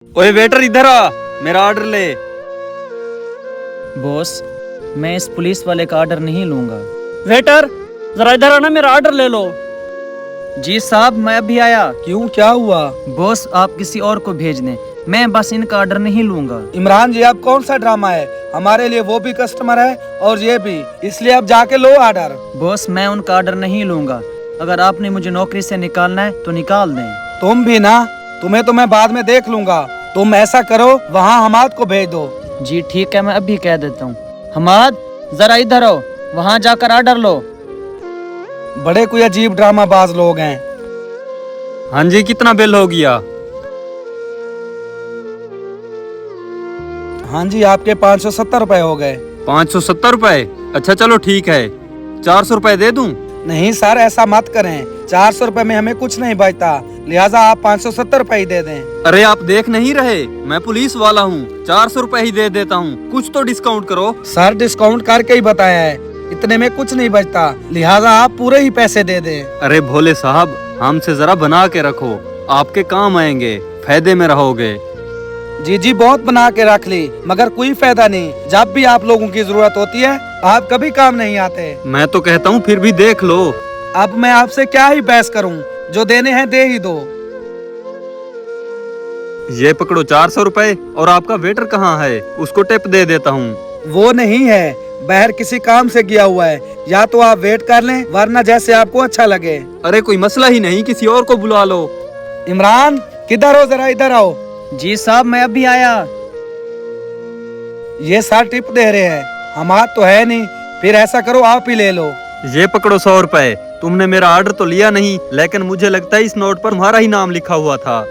ओए वेटर इधर आ, मेरा ऑर्डर ले। बॉस, मैं इस पुलिस वाले का ऑर्डर नहीं लूंगा। वेटर जरा इधर आना, मेरा ऑर्डर ले लो। जी साहब, मैं अभी आया। क्यों, क्या हुआ? बॉस, आप किसी और को भेज दें, मैं बस इनका ऑर्डर नहीं लूंगा। इमरान जी, अब कौन सा ड्रामा है? हमारे लिए वो भी कस्टमर है और ये भी, इसलिए अब जाके लो ऑर्डर। बॉस, मैं उनका ऑर्डर नहीं लूंगा। अगर आपने मुझे नौकरी से निकालना है तो निकाल दें। तुम भी ना, तुम्हें तो मैं बाद में देख लूंगा। तुम ऐसा करो, वहाँ हमाद को भेज दो। जी ठीक है, मैं अभी कह देता हूँ। हमाद, जरा इधर आओ, वहाँ जाकर ऑर्डर लो। बड़े कोई अजीब ड्रामा बाज लोग हैं। हाँ जी, कितना बिल हो गया? हाँ जी, आपके 570 रुपए हो गए। 570 रुपए? अच्छा चलो ठीक है, 400 रुपए दे दूं? नहीं सर, ऐसा मत करें। 400 रुपए में हमें कुछ नहीं बचता, लिहाजा आप 570 रुपए ही दे दें। अरे आप देख नहीं रहे, मैं पुलिस वाला हूँ, 400 रुपए ही दे देता हूँ, कुछ तो डिस्काउंट करो। सर, डिस्काउंट करके ही बताया है, इतने में कुछ नहीं बचता, लिहाजा आप पूरे ही पैसे दे दें। अरे भोले साहब, हमसे जरा बना के रखो, आपके काम आएंगे, फायदे में रहोगे। जी, बहुत बना के रख ली, मगर कोई फायदा नहीं। जब भी आप लोगों की जरूरत होती है, आप कभी काम नहीं आते। मैं तो कहता हूँ फिर भी देख लो। अब मैं आपसे क्या ही बहस करूं, जो देने हैं दे ही दो। ये पकड़ो 400 रुपए, और आपका वेटर कहाँ है, उसको टिप दे देता हूँ। वो नहीं है, बाहर किसी काम से गया हुआ है, या तो आप वेट कर लें, वरना जैसे आपको अच्छा लगे। अरे कोई मसला ही नहीं, किसी और को बुला लो। इमरान, किधर हो, जरा इधर आओ। जी साहब, मैं अभी आया। ये सर टिप दे रहे हैं, हमारा तो है नहीं, फिर ऐसा करो आप ही ले लो। ये पकड़ो 100 रुपए। तुमने मेरा ऑर्डर तो लिया नहीं, लेकिन मुझे लगता है इस नोट पर तुम्हारा ही नाम लिखा हुआ था।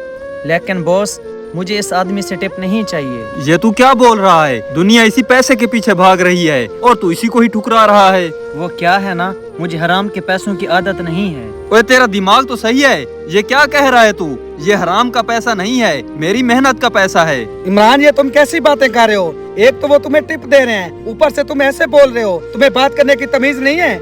लेकिन बॉस, मुझे इस आदमी से टिप नहीं चाहिए। ये तू क्या बोल रहा है? दुनिया इसी पैसे के पीछे भाग रही है और तू इसी को ही ठुकरा रहा है। वो क्या है ना, मुझे हराम के पैसों की आदत नहीं है। ओए तेरा दिमाग तो सही है, ये क्या कह रहा है तू? ये हराम का पैसा नहीं है, मेरी मेहनत का पैसा है। इमरान, ये तुम कैसी बातें कर रहे हो? एक तो वो तुम्हें टिप दे रहे हैं, ऊपर से तुम ऐसे बोल रहे हो। तुम्हें बात करने की तमीज नहीं है?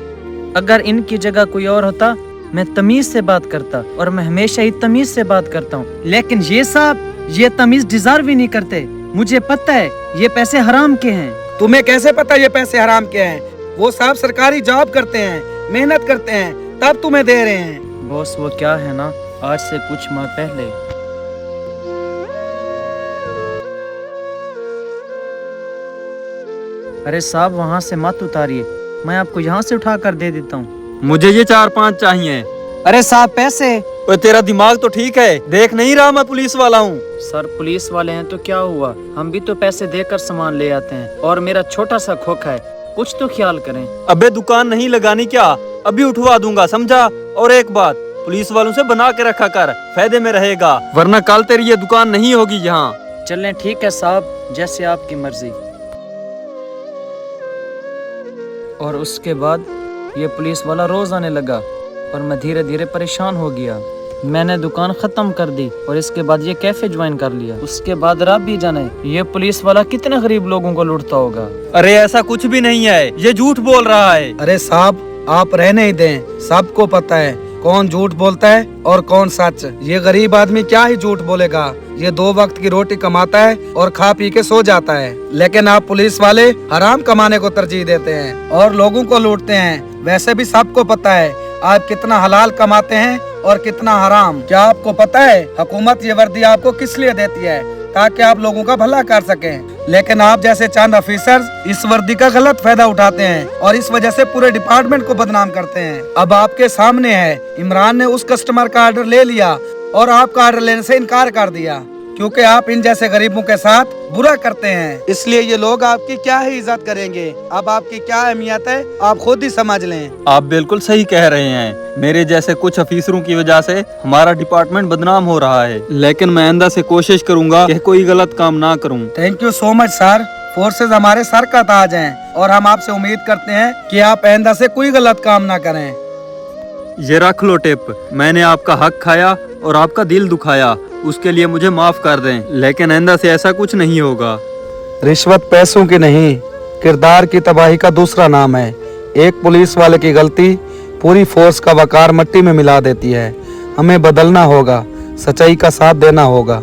अगर इनकी जगह कोई और होता, मैं तमीज से बात करता, और मैं हमेशा ही तमीज से बात करता हूँ। लेकिन ये साहब, ये तमीज डिजर्व ही नहीं करते। मुझे पता है ये पैसे हराम के हैं। तुम्हें कैसे पता ये पैसे हराम के हैं? वो साहब सरकारी जॉब करते हैं, मेहनत करते हैं, तब तुम्हें दे रहे हैं। बॉस, वो क्या है ना, आज से कुछ माह पहले अरे साहब, वहाँ से मत उतारिए, मैं आपको यहाँ से उठा कर दे देता हूँ। मुझे ये 4-5 चाहिए। अरे साहब, पैसे। ओए तेरा दिमाग तो ठीक है, देख नहीं रहा मैं पुलिस वाला हूँ। सर, पुलिस वाले हैं तो क्या हुआ, हम भी तो पैसे देकर सामान ले आते हैं, और मेरा छोटा सा खोखा है, कुछ तो ख्याल करें। अबे दुकान नहीं लगानी क्या? अभी उठवा दूंगा, समझा? और एक बात, पुलिस वालों से बना के रखा कर, फायदे में रहेगा, वरना कल तेरी ये दुकान नहीं होगी यहाँ। चलें, ठीक है साहब, जैसे आपकी मर्जी। और उसके बाद ये पुलिस वाला रोज आने लगा, और मैं धीरे धीरे परेशान हो गया। मैंने दुकान खत्म कर दी, और इसके बाद ये कैफे ज्वाइन कर लिया। उसके बाद रब भी जाने ये पुलिस वाला कितने गरीब लोगों को लूटता होगा। अरे ऐसा कुछ भी नहीं है, ये झूठ बोल रहा है। अरे साहब, आप रहने ही दें, सबको पता है कौन झूठ बोलता है और कौन सच। ये गरीब आदमी क्या ही झूठ बोलेगा, ये 2 वक्त की रोटी कमाता है और खा पी के सो जाता है। लेकिन आप पुलिस वाले हराम कमाने को तरजीह देते हैं और लोगों को लूटते हैं। वैसे भी सबको पता है आप कितना हलाल कमाते हैं और कितना हराम। क्या आपको पता है हुकूमत ये वर्दी आपको किस लिए देती है? ताकि आप लोगों का भला कर सकें। लेकिन आप जैसे चंद ऑफिसर्स इस वर्दी का गलत फायदा उठाते हैं और इस वजह से पूरे डिपार्टमेंट को बदनाम करते हैं। अब आपके सामने है, इमरान ने उस कस्टमर का ऑर्डर ले लिया और आपका ऑर्डर लेने से इनकार कर दिया, क्योंकि आप इन जैसे गरीबों के साथ बुरा करते हैं। इसलिए ये लोग आपकी क्या ही इज्जत करेंगे। अब आपकी क्या अहमियत है, आप खुद ही समझ लें। आप बिल्कुल सही कह रहे हैं, मेरे जैसे कुछ अफीसरों की वजह से हमारा डिपार्टमेंट बदनाम हो रहा है, लेकिन मैं आइंदा से कोशिश करूंगा कि कोई गलत काम ना करूं। Thank you so much sir, forces हमारे सर का ताज हैं और हम आपसे उम्मीद करते हैं कि आप आइंदा से कोई गलत काम ना करें। ये रख लो टिप, मैंने आपका हक खाया और आपका दिल दुखाया, उसके लिए मुझे माफ कर दें, लेकिन आइंदा से ऐसा कुछ नहीं होगा। रिश्वत पैसों की नहीं, किरदार की तबाही का दूसरा नाम है। एक पुलिस वाले की गलती पूरी फोर्स का वकार मट्टी में मिला देती है। हमें बदलना होगा, सच्चाई का साथ देना होगा।